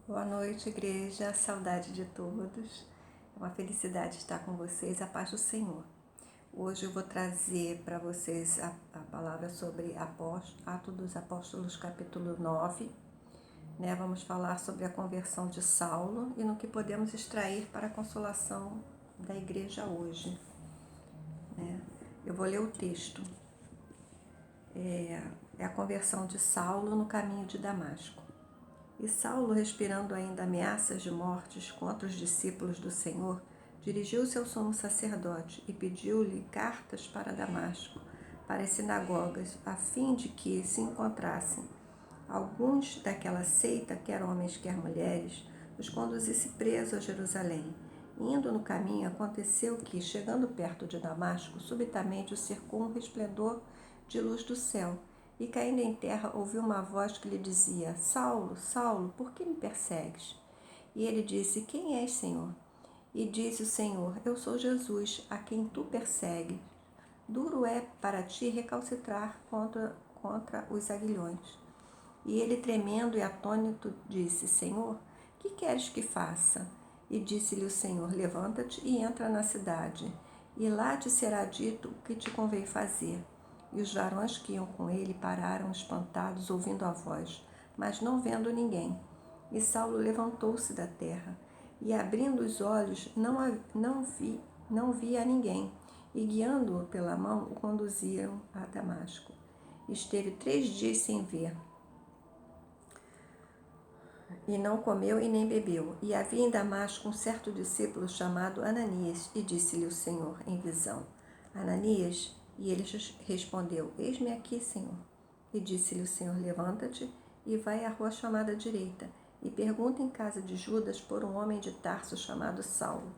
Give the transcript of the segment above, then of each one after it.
Boa noite, igreja. Saudade de todos. É uma felicidade estar com vocês. A paz do Senhor. Hoje eu vou trazer para vocês a palavra sobre Atos dos Apóstolos, capítulo 9. Vamos falar sobre a conversão de Saulo e no que podemos extrair para a consolação da igreja hoje. Eu vou ler o texto. É a conversão de Saulo no caminho de Damasco. E Saulo, respirando ainda ameaças de mortes contra os discípulos do Senhor, dirigiu-se ao sumo sacerdote e pediu-lhe cartas para Damasco, para as sinagogas, a fim de que se encontrassem alguns daquela seita, quer homens, quer mulheres, os conduzisse presos a Jerusalém. Indo no caminho, aconteceu que, chegando perto de Damasco, subitamente o cercou um resplendor de luz do céu, e caindo em terra ouviu uma voz que lhe dizia: Saulo, Saulo, por que me persegues? E ele disse: Quem és, Senhor? E disse o Senhor: Eu sou Jesus, a quem tu persegues. Duro é para ti recalcitrar contra os aguilhões. E ele, tremendo e atônito, disse: Senhor, que queres que faça? E disse-lhe o Senhor: Levanta-te e entra na cidade, e lá te será dito o que te convém fazer. E os varões que iam com ele pararam espantados, ouvindo a voz, mas não vendo ninguém. E Saulo levantou-se da terra, e abrindo os olhos, não via ninguém, e guiando-o pela mão, o conduziam a Damasco. Esteve 3 dias sem ver, e não comeu e nem bebeu. E havia em Damasco um certo discípulo chamado Ananias, e disse-lhe o Senhor em visão: Ananias? E ele respondeu: Eis-me aqui, Senhor. E disse-lhe o Senhor: Levanta-te e vai à rua chamada direita, e pergunta em casa de Judas por um homem de Tarso chamado Saulo,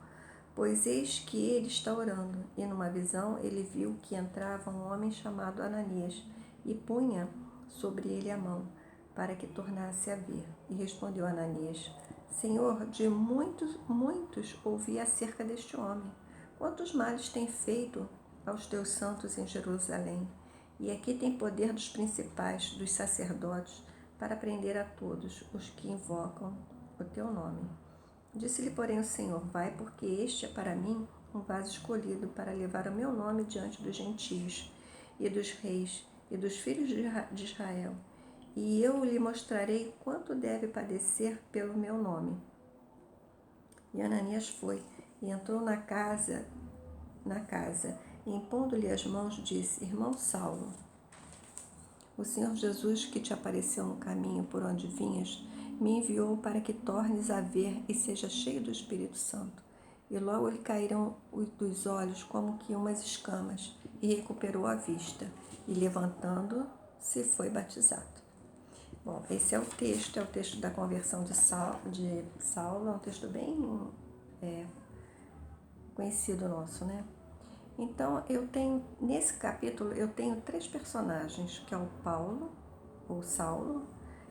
pois eis que ele está orando. E numa visão ele viu que entrava um homem chamado Ananias, e punha sobre ele a mão, para que tornasse a ver. E respondeu Ananias: Senhor, de muitos ouvi acerca deste homem. Quantos males tem feito aos teus santos em Jerusalém? E aqui tem poder dos principais, dos sacerdotes, para prender a todos os que invocam o teu nome. Disse-lhe, porém, o Senhor: Vai, porque este é para mim um vaso escolhido para levar o meu nome diante dos gentios e dos reis e dos filhos de Israel. E eu lhe mostrarei quanto deve padecer pelo meu nome. E Ananias foi e entrou na casa, e impondo-lhe as mãos, disse: Irmão Saulo, o Senhor Jesus, que te apareceu no caminho por onde vinhas, me enviou para que tornes a ver e seja cheio do Espírito Santo. E logo lhe caíram dos olhos como que umas escamas, e recuperou a vista, e levantando-se foi batizado. Bom, esse é o texto da conversão de Saulo, é um texto bem conhecido nosso, né? Então, nesse capítulo, eu tenho 3 personagens, que é o Paulo, ou Saulo,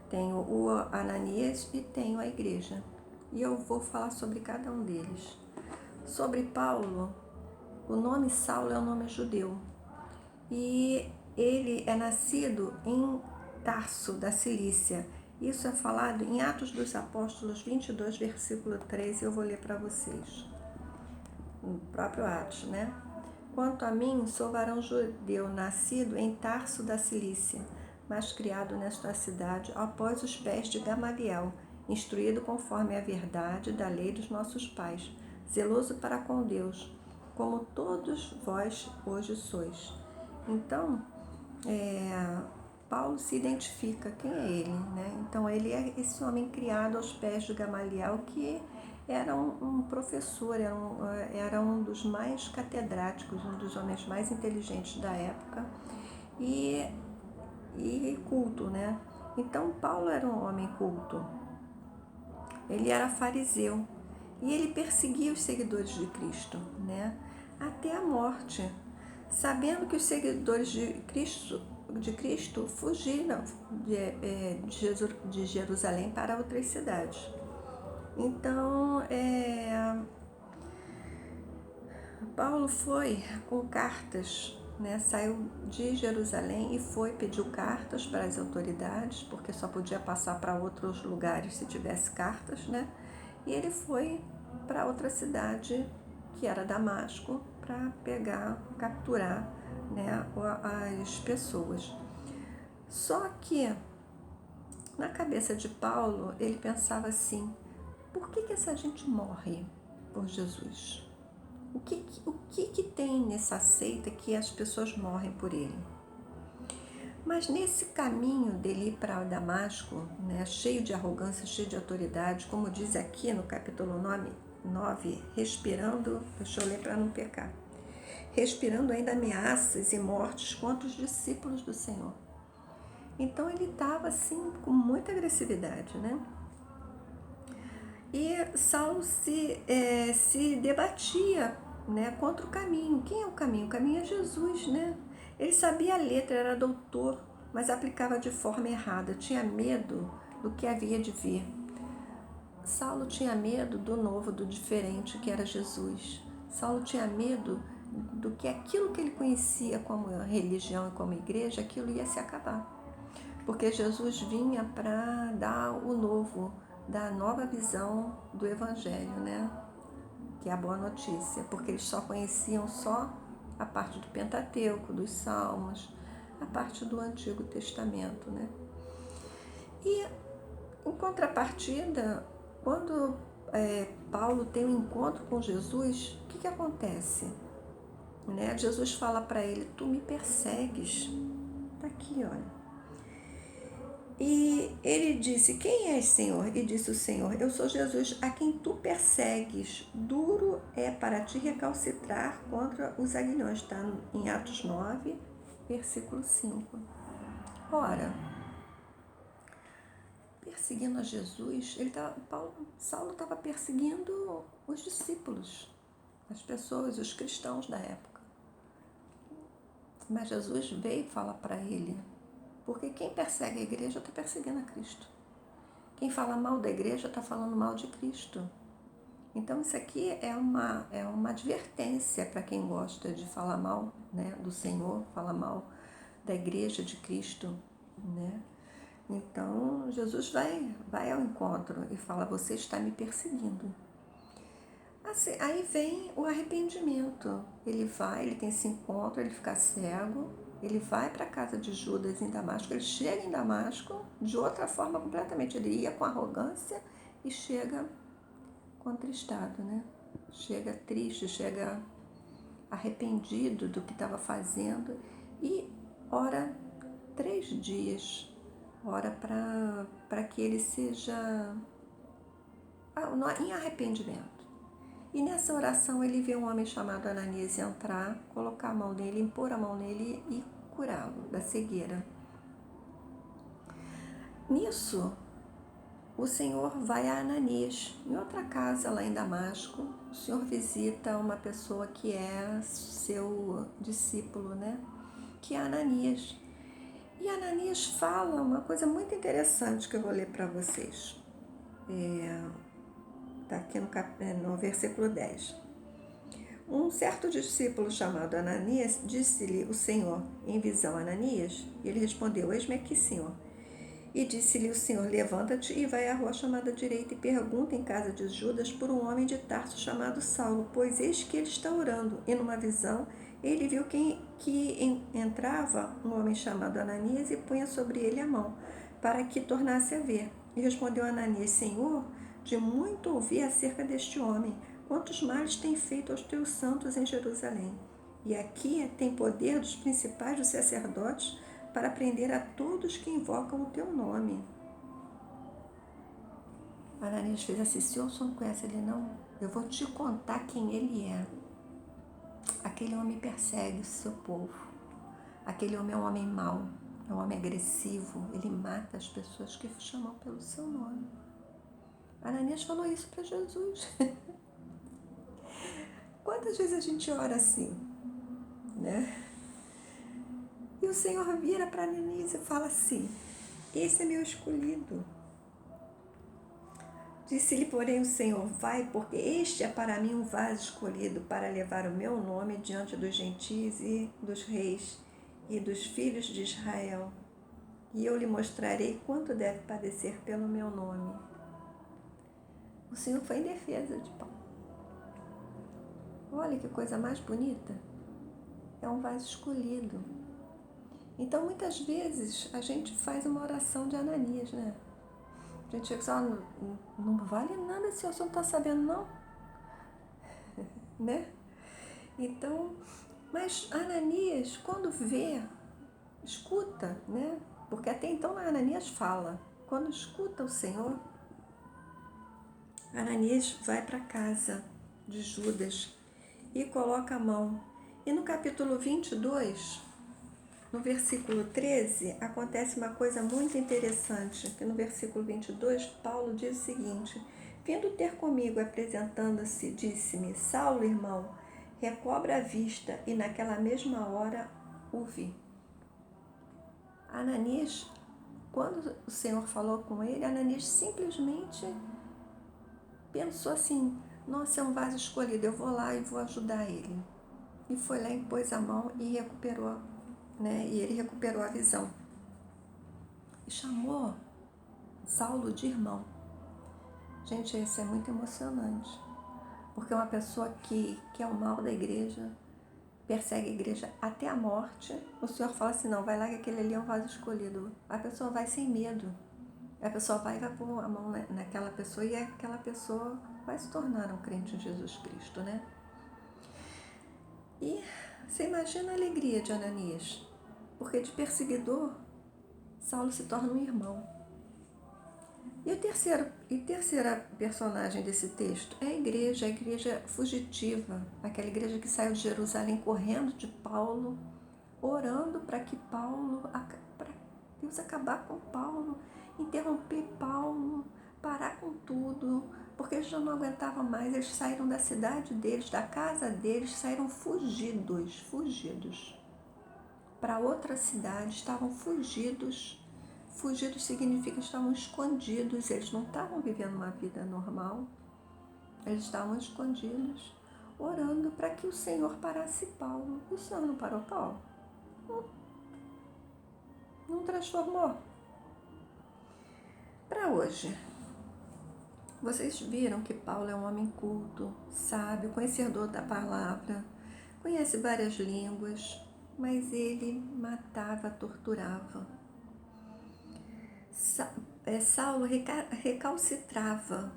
tenho o Ananias e tenho a igreja. E eu vou falar sobre cada um deles. Sobre Paulo, o nome Saulo é um nome judeu. E ele é nascido em Tarso, da Cilícia. Isso é falado em Atos dos Apóstolos 22, versículo 3, e eu vou ler para vocês. No próprio Atos, né? Quanto a mim, sou varão judeu, nascido em Tarso da Cilícia, mas criado nesta cidade após os pés de Gamaliel, instruído conforme a verdade da lei dos nossos pais, zeloso para com Deus, como todos vós hoje sois. Então, Paulo se identifica quem é ele, né? Então, ele é esse homem criado aos pés de Gamaliel, que era um professor, era um dos mais catedráticos, um dos homens mais inteligentes da época e culto, né? Então, Paulo era um homem culto, ele era fariseu e ele perseguia os seguidores de Cristo, né? Até a morte, sabendo que os seguidores de Cristo fugiram de Jerusalém para outras cidades. Então, Paulo foi com cartas né, saiu de Jerusalém e pediu cartas para as autoridades, porque só podia passar para outros lugares se tivesse cartas, né? E ele foi para outra cidade, que era Damasco, para capturar, né, as pessoas. Só que na cabeça de Paulo, ele pensava assim: por que essa gente morre por Jesus? O que tem nessa seita que as pessoas morrem por ele? Mas nesse caminho dele ir para Damasco, né, cheio de arrogância, cheio de autoridade, como diz aqui no capítulo 9, respirando, deixa eu ler para não pecar, respirando ainda ameaças e mortes contra os discípulos do Senhor. Então ele estava assim com muita agressividade, né? E Saulo se debatia, né, contra o caminho. Quem é o caminho? O caminho é Jesus, né? Ele sabia a letra, era doutor, mas aplicava de forma errada. Tinha medo do que havia de vir. Saulo tinha medo do novo, do diferente, que era Jesus. Saulo tinha medo do que aquilo que ele conhecia como religião e como igreja, aquilo ia se acabar. Porque Jesus vinha para dar o novo, dar a nova visão do Evangelho, né? Que é a boa notícia, porque eles só conheciam só a parte do Pentateuco, dos Salmos, a parte do Antigo Testamento, né? E, em contrapartida, quando Paulo tem um encontro com Jesus, o que acontece? Né? Jesus fala para ele: tu me persegues. Está aqui, olha. E ele disse: quem és, Senhor? E disse o Senhor: eu sou Jesus, a quem tu persegues. Duro é para ti recalcitrar contra os aguilhões. Está em Atos 9, versículo 5. Ora, perseguindo a Jesus, Saulo estava perseguindo os discípulos, as pessoas, os cristãos da época. Mas Jesus veio falar para ele: porque quem persegue a igreja está perseguindo a Cristo. Quem fala mal da igreja está falando mal de Cristo. Então isso aqui é uma advertência para quem gosta de falar mal, né, do Senhor, falar mal da igreja de Cristo, né? Então Jesus vai ao encontro e fala: você está me perseguindo. Assim, aí vem o arrependimento. Ele tem esse encontro, ele fica cego, ele vai para a casa de Judas em Damasco, ele chega em Damasco de outra forma completamente. Ele ia com arrogância e chega contristado, né? Chega triste, chega arrependido do que estava fazendo e ora 3 dias, ora para que ele seja em arrependimento. E nessa oração ele vê um homem chamado Ananias entrar, colocar a mão nele, impor a mão nele e curá-lo da cegueira. Nisso, o Senhor vai a Ananias, em outra casa lá em Damasco. O Senhor visita uma pessoa que é seu discípulo, né? Que é Ananias. E Ananias fala uma coisa muito interessante que eu vou ler para vocês. Está aqui no versículo 10. Um certo discípulo chamado Ananias disse-lhe o Senhor em visão: Ananias? E ele respondeu: eis-me aqui, Senhor. E disse-lhe o Senhor: levanta-te e vai à rua chamada direita e pergunta em casa de Judas por um homem de Tarso chamado Saulo, pois eis que ele está orando. E numa visão ele viu que entrava um homem chamado Ananias e punha sobre ele a mão, para que tornasse a ver. E respondeu Ananias: Senhor, de muito ouvi acerca deste homem, quantos males tem feito aos teus santos em Jerusalém. E aqui tem poder dos principais dos sacerdotes para prender a todos que invocam o teu nome. Ananias fez assim: Senhor, você não conhece ele não? Eu vou te contar quem ele é. Aquele homem persegue o seu povo. Aquele homem é um homem mau, é um homem agressivo. Ele mata as pessoas que chamam pelo seu nome. Ananias falou isso para Jesus. Quantas vezes a gente ora assim, né? E o Senhor vira para Ananias e fala assim: esse é meu escolhido. Disse-lhe, porém, o Senhor: vai, porque este é para mim um vaso escolhido para levar o meu nome diante dos gentios e dos reis e dos filhos de Israel. E eu lhe mostrarei quanto deve padecer pelo meu nome. O Senhor foi em defesa de Paulo. Olha que coisa mais bonita. É um vaso escolhido. Então, muitas vezes, a gente faz uma oração de Ananias, né? A gente chega e diz, não vale nada se você não está sabendo, não. Né? Então, mas Ananias, quando vê, escuta, né? Porque até então Ananias fala. Quando escuta o Senhor, Ananias vai para a casa de Judas e coloca a mão. E no capítulo 22, no versículo 13, acontece uma coisa muito interessante, que no versículo 22, Paulo diz o seguinte: vindo ter comigo, apresentando-se, disse-me, Saulo, irmão, recobra a vista, e naquela mesma hora o vi. Ananias, quando o Senhor falou com ele, Ananias simplesmente pensou assim, nossa, é um vaso escolhido, eu vou lá e vou ajudar ele. E foi lá e pôs a mão e recuperou, né? E ele recuperou a visão. E chamou Saulo de irmão. Gente, isso é muito emocionante. Porque uma pessoa que quer o mal da igreja, persegue a igreja até a morte, o Senhor fala assim, não, vai lá que aquele ali é um vaso escolhido. A pessoa vai sem medo. A pessoa vai pôr a mão naquela pessoa e aquela pessoa vai se tornar um crente em Jesus Cristo, né? E você imagina a alegria de Ananias, porque de perseguidor, Saulo se torna um irmão. E a terceira personagem desse texto é a igreja fugitiva, aquela igreja que saiu de Jerusalém correndo de Paulo, orando para que para Deus acabar com Paulo, interromper Paulo, parar com tudo, porque eles já não aguentavam mais, eles saíram da cidade deles, da casa deles, saíram fugidos para outra cidade, estavam fugidos. Fugidos significa que estavam escondidos, eles não estavam vivendo uma vida normal, eles estavam escondidos, orando para que o Senhor parasse Paulo. O Senhor não parou Paulo? Não transformou. Para hoje, vocês viram que Paulo é um homem culto, sábio, conhecedor da palavra, conhece várias línguas, mas ele matava, torturava. Saulo recalcitrava.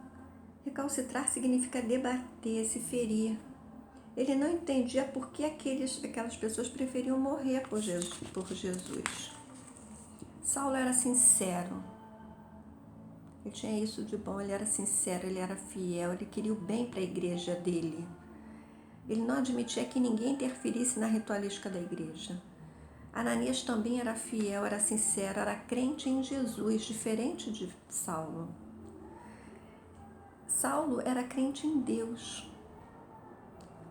Recalcitrar significa debater, se ferir. Ele não entendia por que aquelas pessoas preferiam morrer por Jesus. Saulo era sincero. Ele tinha isso de bom, ele era sincero, ele era fiel, ele queria o bem para a igreja dele. Ele não admitia que ninguém interferisse na ritualística da igreja. Ananias também era fiel, era sincero, era crente em Jesus, diferente de Saulo. Saulo era crente em Deus.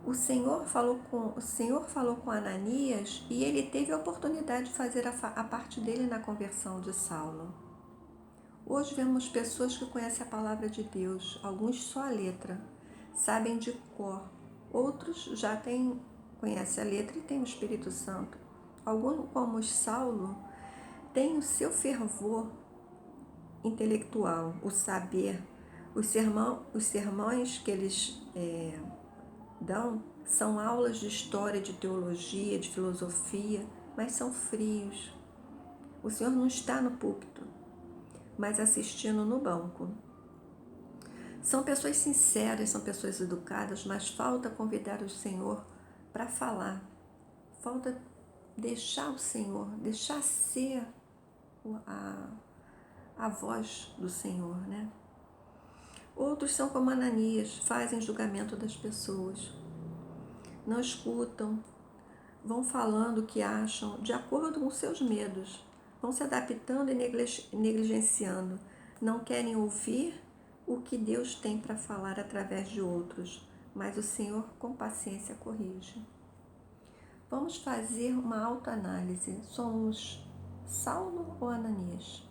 O Senhor falou com Ananias e ele teve a oportunidade de fazer a parte dele na conversão de Saulo. Hoje vemos pessoas que conhecem a palavra de Deus, alguns só a letra, sabem de cor, outros já conhecem a letra e têm o Espírito Santo. Alguns, como Saulo, têm o seu fervor intelectual, o saber. Os sermões que eles dão são aulas de história, de teologia, de filosofia, mas são frios. O Senhor não está no púlpito, mas assistindo no banco. São pessoas sinceras, são pessoas educadas, mas falta convidar o Senhor para falar. Falta deixar o Senhor, deixar ser a voz do Senhor, né? Outros são como Ananias, fazem julgamento das pessoas. Não escutam, vão falando o que acham de acordo com seus medos, vão se adaptando e negligenciando, não querem ouvir o que Deus tem para falar através de outros, mas o Senhor com paciência corrige. Vamos fazer uma autoanálise. Somos Saulo ou Ananias?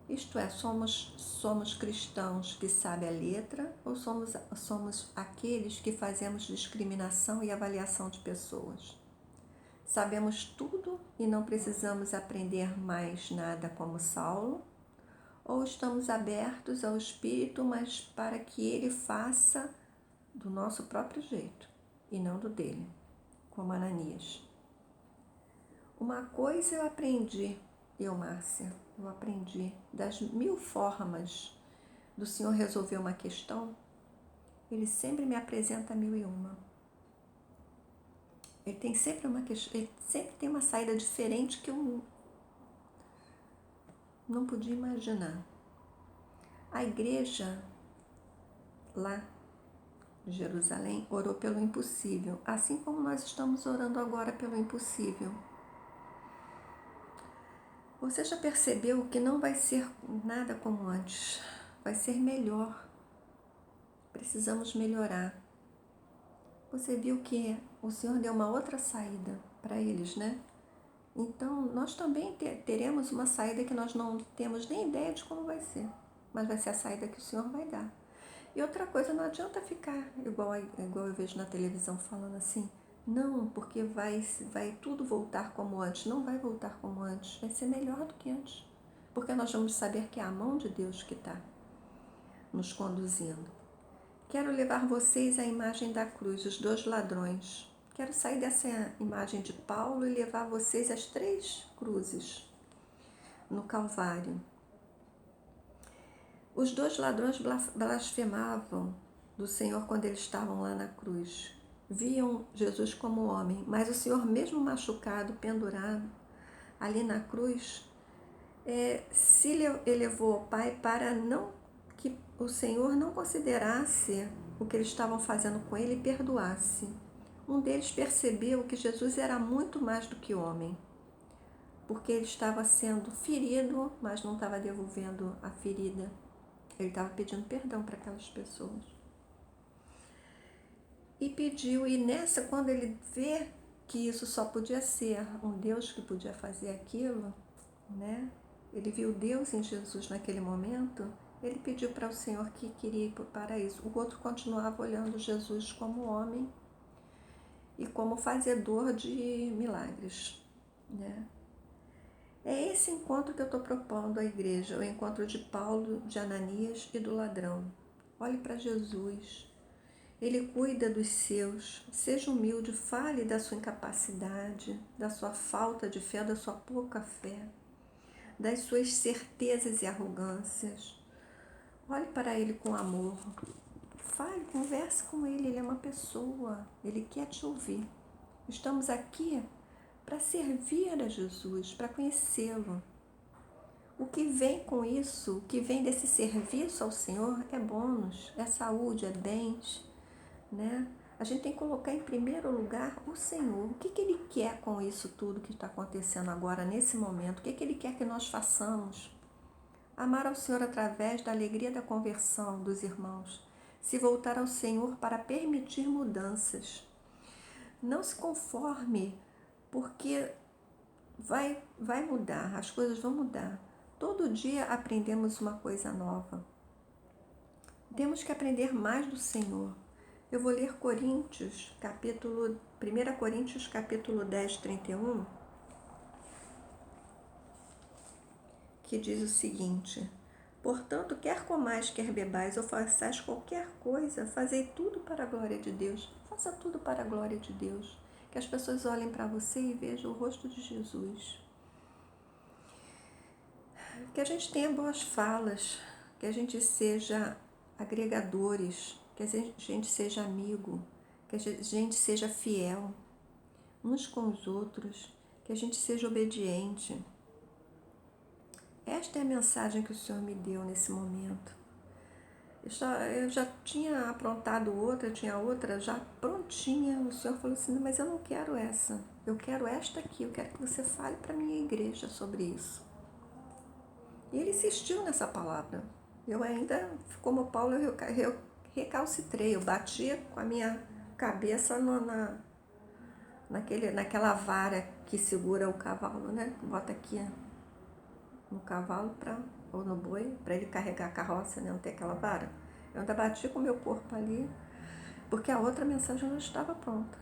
Isto é, somos cristãos que sabem a letra ou somos aqueles que fazemos discriminação e avaliação de pessoas? Sabemos tudo e não precisamos aprender mais nada como Saulo? Ou estamos abertos ao Espírito, mas para que ele faça do nosso próprio jeito e não do dele, como Ananias? Uma coisa eu aprendi, Márcia, eu aprendi das 1000 formas do Senhor resolver uma questão, ele sempre me apresenta 1001. Ele tem sempre ele sempre tem uma saída diferente que eu não podia imaginar. A igreja lá de Jerusalém orou pelo impossível, assim como nós estamos orando agora pelo impossível. Você já percebeu que não vai ser nada como antes, vai ser melhor. Precisamos melhorar. Você viu que o Senhor deu uma outra saída para eles, né? Então, nós também teremos uma saída que nós não temos nem ideia de como vai ser, mas vai ser a saída que o Senhor vai dar. E outra coisa, não adianta ficar igual eu vejo na televisão falando assim, não, porque vai tudo voltar como antes. Não vai voltar como antes, vai ser melhor do que antes, porque nós vamos saber que é a mão de Deus que está nos conduzindo. Quero levar vocês à imagem da cruz, os 2 ladrões. Quero sair dessa imagem de Paulo e levar vocês às 3 cruzes no Calvário. Os 2 ladrões blasfemavam do Senhor quando eles estavam lá na cruz. Viam Jesus como homem, mas o Senhor, mesmo machucado, pendurado ali na cruz, se elevou ao Pai para que o Senhor não considerasse o que eles estavam fazendo com ele e perdoasse. Um deles percebeu que Jesus era muito mais do que homem, porque ele estava sendo ferido, mas não estava devolvendo a ferida. Ele estava pedindo perdão para aquelas pessoas. E pediu, e nessa, quando ele vê que isso só podia ser um Deus que podia fazer aquilo, né? Ele viu Deus em Jesus naquele momento, ele pediu para o Senhor que queria ir para o paraíso. O outro continuava olhando Jesus como homem e como fazedor de milagres, né? É esse encontro que eu estou propondo à igreja, o encontro de Paulo, de Ananias e do ladrão. Olhe para Jesus. Ele cuida dos seus. Seja humilde, fale da sua incapacidade, da sua falta de fé, da sua pouca fé, das suas certezas e arrogâncias. Olhe para ele com amor. Fale, converse com ele. Ele é uma pessoa. Ele quer te ouvir. Estamos aqui para servir a Jesus, para conhecê-lo. O que vem com isso, o que vem desse serviço ao Senhor é bônus, é saúde, é bens, né? A gente tem que colocar em primeiro lugar o Senhor. O que Ele quer com isso tudo que está acontecendo agora, nesse momento? O que Ele quer que nós façamos? Amar ao Senhor através da alegria da conversão dos irmãos. Se voltar ao Senhor para permitir mudanças. Não se conforme, porque vai mudar, as coisas vão mudar. Todo dia aprendemos uma coisa nova. Temos que aprender mais do Senhor. Eu vou ler 1 Coríntios, capítulo 10, 31, que diz o seguinte: portanto, quer comais, quer bebais, ou façais qualquer coisa, fazei tudo para a glória de Deus. Faça tudo para a glória de Deus. Que as pessoas olhem para você e vejam o rosto de Jesus. Que a gente tenha boas falas, que a gente seja agregadores, que a gente seja amigo, que a gente seja fiel uns com os outros, que a gente seja obediente. Esta é a mensagem que o Senhor me deu nesse momento. Eu já tinha aprontado outra, eu tinha outra já prontinha. O Senhor falou assim, mas eu não quero essa, eu quero esta aqui, eu quero que você fale para a minha igreja sobre isso. E ele insistiu nessa palavra. Eu ainda, como Paulo, eu recalcitrei, eu bati com a minha cabeça naquela vara que segura o cavalo, né? Bota aqui no cavalo para ou no boi, para ele carregar a carroça, né? Não ter aquela vara. Eu ainda bati com o meu corpo ali, porque a outra mensagem não estava pronta.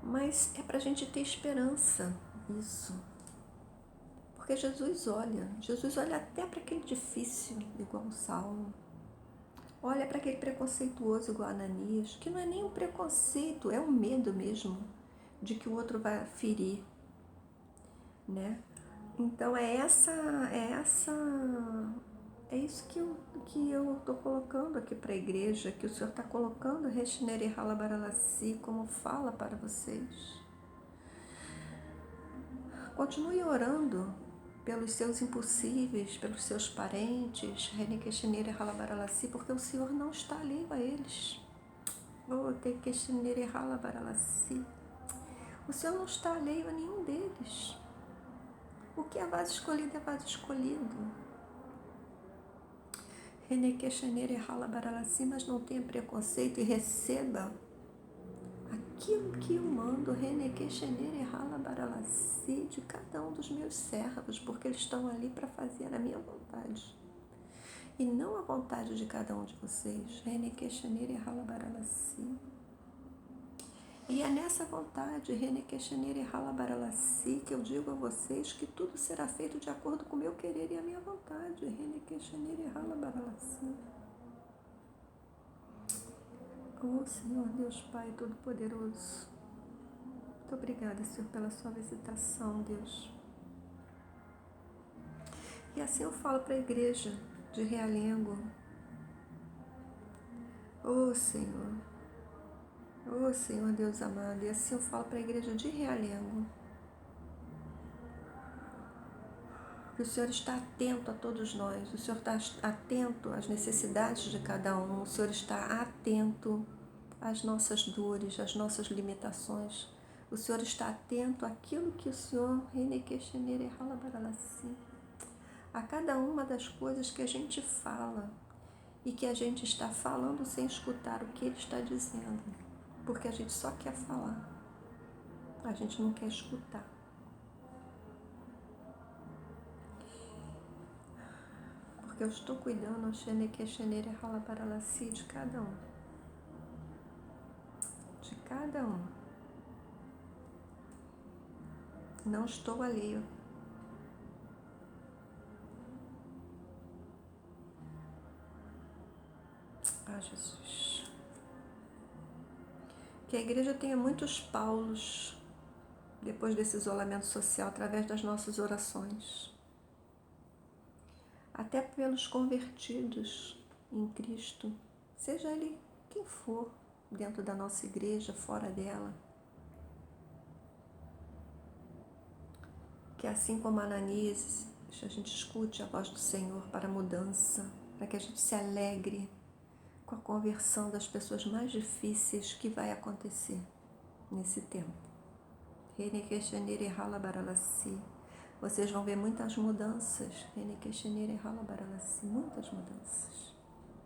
Mas é para a gente ter esperança, isso. Porque Jesus olha até para aquele difícil, igual o Saulo. Olha para aquele preconceituoso igual a Ananias, que não é nem um preconceito, é um medo mesmo de que o outro vai ferir, né? Então é isso que eu estou colocando aqui para a igreja, que o Senhor está colocando Rechinere Halabaralasi como fala para vocês. Continue orando pelos seus impossíveis, pelos seus parentes, Renekeshinere Halabaralasi, porque o Senhor não está alheio a eles. O Senhor não está alheio a nenhum deles. O que é vaso escolhido é vaso escolhido. Mas não tenha preconceito e receba aquilo que eu mando de cada um dos meus servos, porque eles estão ali para fazer a minha vontade e não a vontade de cada um de vocês. E é nessa vontade, que eu digo a vocês que tudo será feito de acordo com o meu querer e a minha vontade. Oh, Senhor Deus Pai Todo-Poderoso, muito obrigada, Senhor, pela sua visitação, Deus. E assim eu falo para a igreja de Realengo. Oh, Senhor Deus amado, e assim eu falo para a igreja de Realengo, que o Senhor está atento a todos nós, o Senhor está atento às necessidades de cada um, o Senhor está atento às nossas dores, às nossas limitações, o Senhor está atento àquilo que o Senhor, a cada uma das coisas que a gente fala e que a gente está falando sem escutar o que Ele está dizendo, porque a gente só quer falar, a gente não quer escutar. Porque eu estou cuidando de cada um. De cada um. Não estou alheio. Ah, Jesus. Que a igreja tenha muitos Paulos depois desse isolamento social, através das nossas orações. Até pelos convertidos em Cristo, seja ele quem for, dentro da nossa igreja, fora dela. Que assim como Ananias, a gente escute a voz do Senhor para a mudança, para que a gente se alegre com a conversão das pessoas mais difíceis que vai acontecer nesse tempo. Vocês vão ver muitas mudanças, muitas mudanças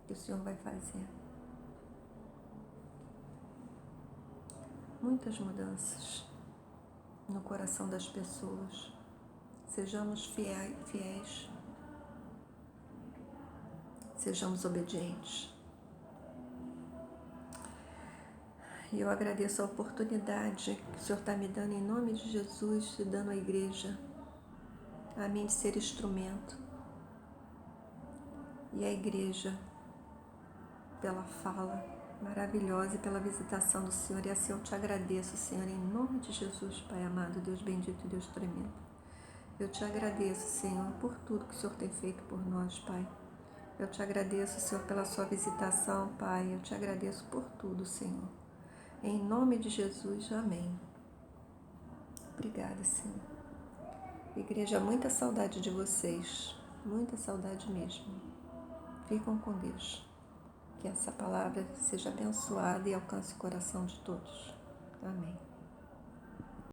que o Senhor vai fazer. Muitas mudanças no coração das pessoas. Sejamos fiéis, sejamos obedientes. E eu agradeço a oportunidade que o Senhor está me dando em nome de Jesus e dando à igreja, a mim de ser instrumento. E a igreja, pela fala maravilhosa e pela visitação do Senhor. E assim eu te agradeço, Senhor, em nome de Jesus, Pai amado, Deus bendito e Deus tremendo. Eu te agradeço, Senhor, por tudo que o Senhor tem feito por nós, Pai. Eu te agradeço, Senhor, pela sua visitação, Pai. Eu te agradeço por tudo, Senhor. Em nome de Jesus, amém. Obrigada, Senhor. Igreja, muita saudade de vocês. Muita saudade mesmo. Ficam com Deus. Que essa palavra seja abençoada e alcance o coração de todos. Amém.